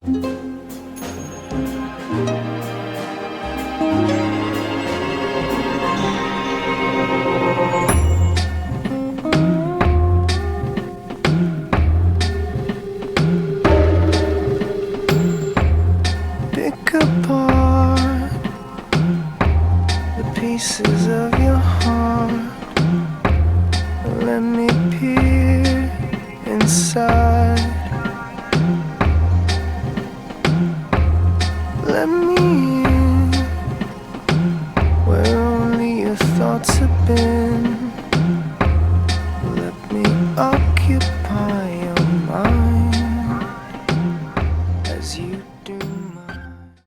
Pick apart the pieces of your heart. Let me peer inside. Let me in where only your thoughts have been.